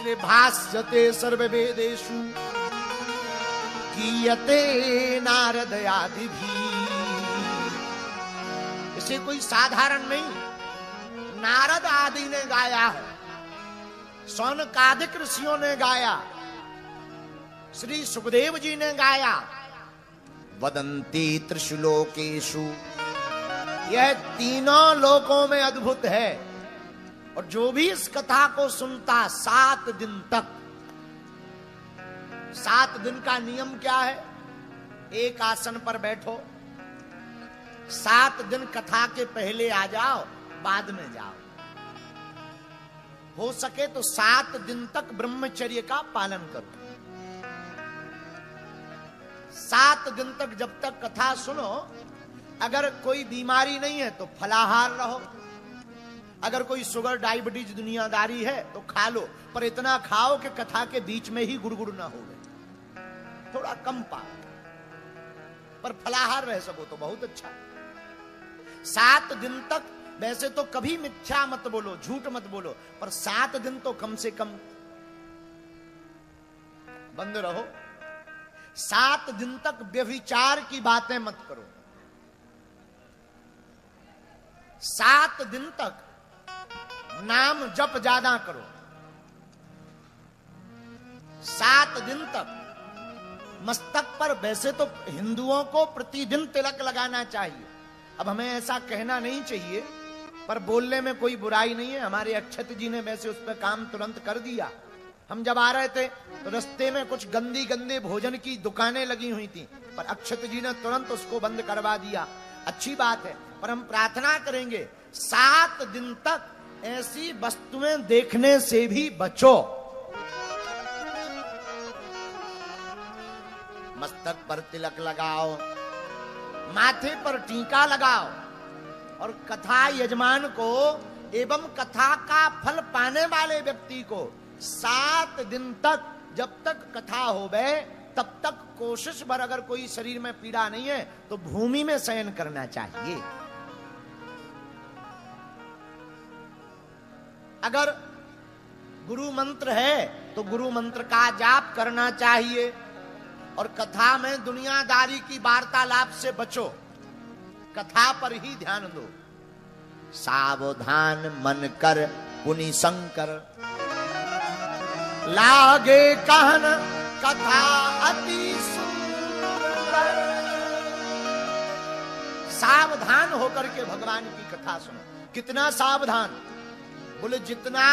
इसलिए भाष्यते सर्ववेदेषु कीयते नारद आदि भी। इसे कोई साधारण नहीं, नारद आदि ने गाया है, सौनकादिक ऋषियों ने गाया, श्री सुखदेव जी ने गाया। वदंती त्रिशुलोकेषु, यह तीनों लोकों में अद्भुत है। और जो भी इस कथा को सुनता 7 दिन तक, 7 दिन का नियम क्या है? एक आसन पर बैठो, 7 दिन कथा के पहले आ जाओ, बाद में जाओ। हो सके तो 7 दिन तक ब्रह्मचर्य का पालन करो। 7 दिन तक जब तक कथा सुनो, अगर कोई बीमारी नहीं है तो फलाहार रहो, अगर कोई शुगर डायबिटीज दुनियादारी है तो खा लो, पर इतना खाओ कि कथा के बीच में ही गुड़गुड़ ना हो, थोड़ा कम पाओ, पर फलाहार रह सको तो बहुत अच्छा। 7 दिन तक वैसे तो कभी मिथ्या मत बोलो, झूठ मत बोलो, पर 7 दिन तो कम से कम बंद रहो। 7 दिन तक व्यभिचार की बातें मत करो। 7 दिन तक नाम जप ज्यादा करो। 7 दिन तक मस्तक पर, वैसे तो हिंदुओं को प्रतिदिन तिलक लगाना चाहिए, अब हमें ऐसा कहना नहीं चाहिए, पर बोलने में कोई बुराई नहीं है। हमारे अक्षत जी ने वैसे उस पर काम तुरंत कर दिया। हम जब आ रहे थे तो रास्ते में कुछ गंदे भोजन की दुकानें लगी हुई थी, पर अक्षत जी ने तुरंत उसको बंद करवा दिया। अच्छी बात है, पर हम प्रार्थना करेंगे 7 दिन तक ऐसी वस्तुएं देखने से भी बचो। मस्तक पर तिलक लगाओ, माथे पर टीका लगाओ, और कथा यजमान को एवं कथा का फल पाने वाले व्यक्ति को 7 दिन तक, जब तक कथा होवे तब तक कोशिश भर, अगर कोई शरीर में पीड़ा नहीं है तो भूमि में शयन करना चाहिए। अगर गुरु मंत्र है तो गुरु मंत्र का जाप करना चाहिए, और कथा में दुनियादारी की वार्तालाप से बचो, कथा पर ही ध्यान दो। सावधान मन कर पुनि शंकर, लागे कहन कथा अति सुंदर। सावधान होकर के भगवान की कथा सुनो। कितना सावधान? बोले जितना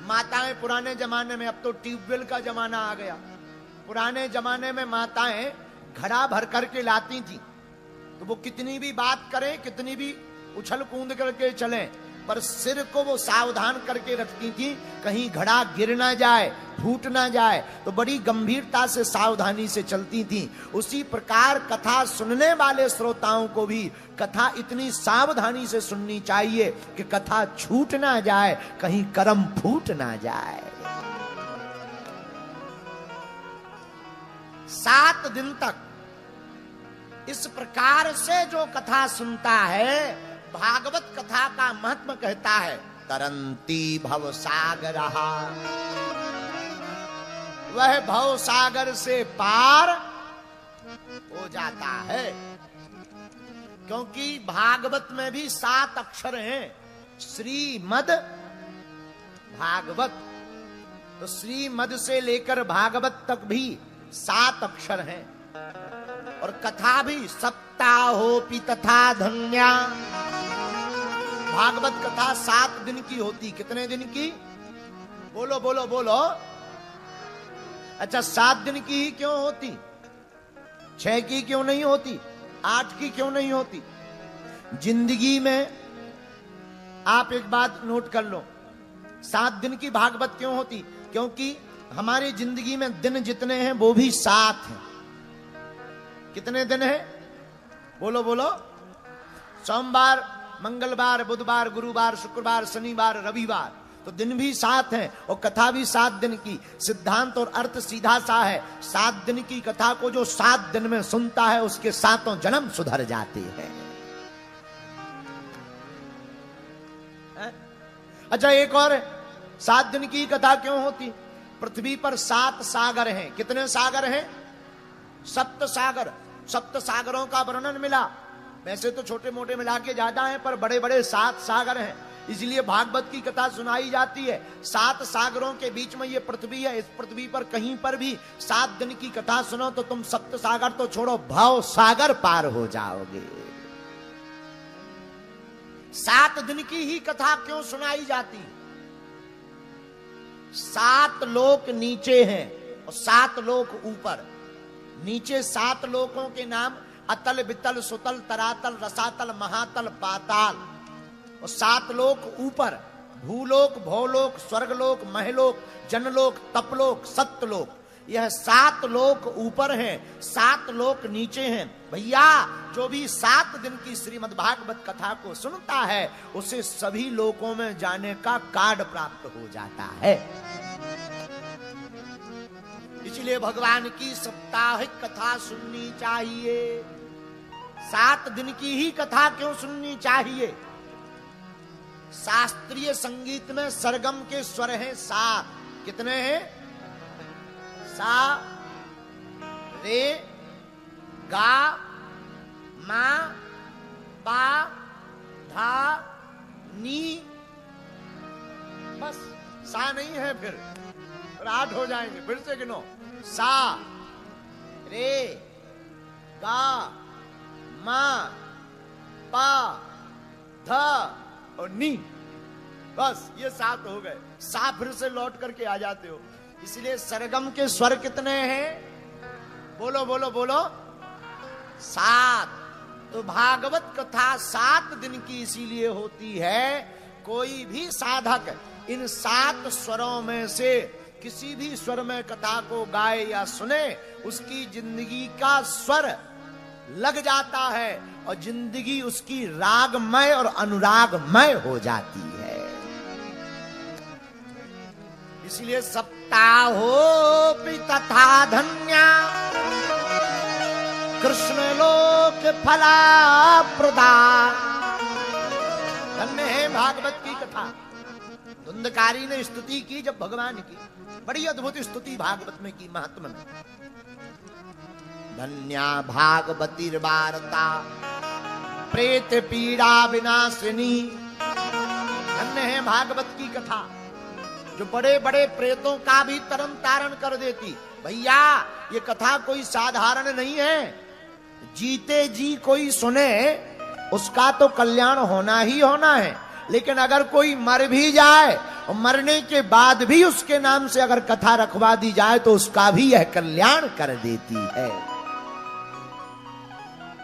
माताएं पुराने जमाने में, अब तो ट्यूबवेल का जमाना आ गया, पुराने जमाने में माताएं घड़ा भर करके लाती थी, तो वो कितनी भी बात करें, कितनी भी उछल कूद करके चलें, पर सिर को वो सावधान करके रखती थी, कहीं घड़ा गिर ना जाए, फूट ना जाए, तो बड़ी गंभीरता से सावधानी से चलती थी। उसी प्रकार कथा सुनने वाले श्रोताओं को भी कथा इतनी सावधानी से सुननी चाहिए कि कथा छूट ना जाए, कहीं कर्म फूट ना जाए। 7 दिन तक इस प्रकार से जो कथा सुनता है, भागवत कथा का महत्व कहता है, तरंती भव सागर, वह भव सागर से पार हो जाता है। क्योंकि भागवत में भी 7 अक्षर हैं, श्रीमद भागवत, तो श्रीमद से लेकर भागवत तक भी 7 अक्षर हैं। और कथा भी सप्ताहोपि तथा धन्या, भागवत कथा 7 दिन की होती। कितने दिन की? बोलो बोलो बोलो। अच्छा, 7 दिन की ही क्यों होती? 6 की क्यों नहीं होती? 8 की क्यों नहीं होती? जिंदगी में आप एक बात नोट कर लो, 7 दिन की भागवत क्यों होती? क्योंकि हमारी जिंदगी में दिन जितने हैं वो भी 7 हैं। कितने दिन हैं? बोलो बोलो। सोमवार, मंगलवार, बुधवार, गुरुवार, शुक्रवार, शनिवार, रविवार, तो दिन भी 7 हैं, और कथा भी 7 दिन की। सिद्धांत और अर्थ सीधा सा है, 7 दिन की कथा को जो 7 दिन में सुनता है उसके 7 जन्म सुधर जाते हैं। अच्छा, एक और 7 दिन की कथा क्यों होती? पृथ्वी पर 7 सागर हैं। कितने सागर हैं? 7 सागर। 7 सागरों का वर्णन मिला। वैसे तो छोटे मोटे मिला के ज्यादा हैं, पर बड़े बड़े 7 सागर हैं। इसलिए भागवत की कथा सुनाई जाती है। 7 सागरों के बीच में ये पृथ्वी है। इस पृथ्वी पर कहीं पर भी 7 दिन की कथा सुनो तो तुम 7 सागर तो छोड़ो, भाव सागर पार हो जाओगे। 7 दिन की ही कथा क्यों सुनाई जाती? 7 लोक नीचे हैं और 7 लोक ऊपर। नीचे 7 लोकों के नाम अतल, वितल, सुतल, तरातल, रसातल, महातल, पाताल। और 7 लोक ऊपर, भूलोक, भौलोक, स्वर्गलोक, महलोक, जनलोक, तपलोक, सत्यलोक। यह 7 लोक ऊपर हैं, 7 लोक नीचे हैं। भैया, जो भी 7 दिन की श्रीमद् भागवत कथा को सुनता है उसे सभी लोकों में जाने का कार्ड प्राप्त हो जाता है। इसलिए भगवान की साप्ताहिक कथा सुननी चाहिए। 7 दिन की ही कथा क्यों सुननी चाहिए? शास्त्रीय संगीत में सरगम के स्वर हैं 7। कितने हैं? सा, रे, गा, मा, पा, धा, नी। बस सा नहीं है, फिर 8 हो जाएंगे। फिर से गिनो। सा, रे, गा, मा, पा, धा और नी। बस ये 7 हो गए। सा फिर से लौट करके आ जाते हो। इसलिए सरगम के स्वर कितने हैं? बोलो बोलो बोलो। 7। तो भागवत कथा 7 दिन की इसीलिए होती है। कोई भी साधक इन 7 स्वरों में से किसी भी स्वर में कथा को गाए या सुने, उसकी जिंदगी का स्वर लग जाता है और जिंदगी उसकी रागमय और अनुरागमय हो जाती है। इसलिए सप्ताहोपि तथा धन्या कृष्ण लोक फला प्रदा। धन्य है भागवत की कथा। धुंधकारी ने स्तुति की जब भगवान की, बड़ी अद्भुत स्तुति भागवत में की, महात्मा में। धन्या भागवतीर्वार्ता प्रेत पीड़ा विनाशिनी। धन्य है भागवत की कथा, जो बड़े बड़े प्रेतों का भी तरन तारण कर देती। भैया, ये कथा कोई साधारण नहीं है। जीते जी कोई सुने उसका तो कल्याण होना ही होना है। लेकिन अगर कोई मर भी जाए और मरने के बाद भी उसके नाम से अगर कथा रखवा दी जाए तो उसका भी यह कल्याण कर देती है।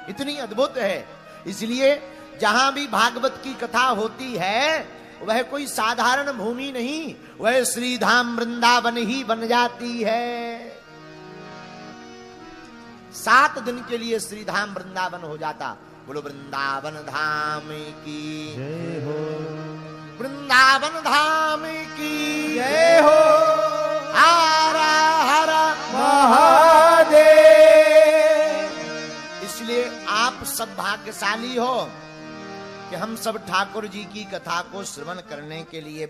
इतनी अद्भुत है। इसलिए जहां भी भागवत की कथा होती है वह कोई साधारण भूमि नहीं, वह श्रीधाम वृंदावन ही बन जाती है। 7 दिन के लिए श्रीधाम वृंदावन हो जाता। बोलो वृंदावन धाम की जय हो, वृंदावन धाम की जय हो। हरा हरा महादेव। इसलिए आप सब भाग्यशाली हो कि हम सब ठाकुर जी की कथा को श्रवण करने के लिए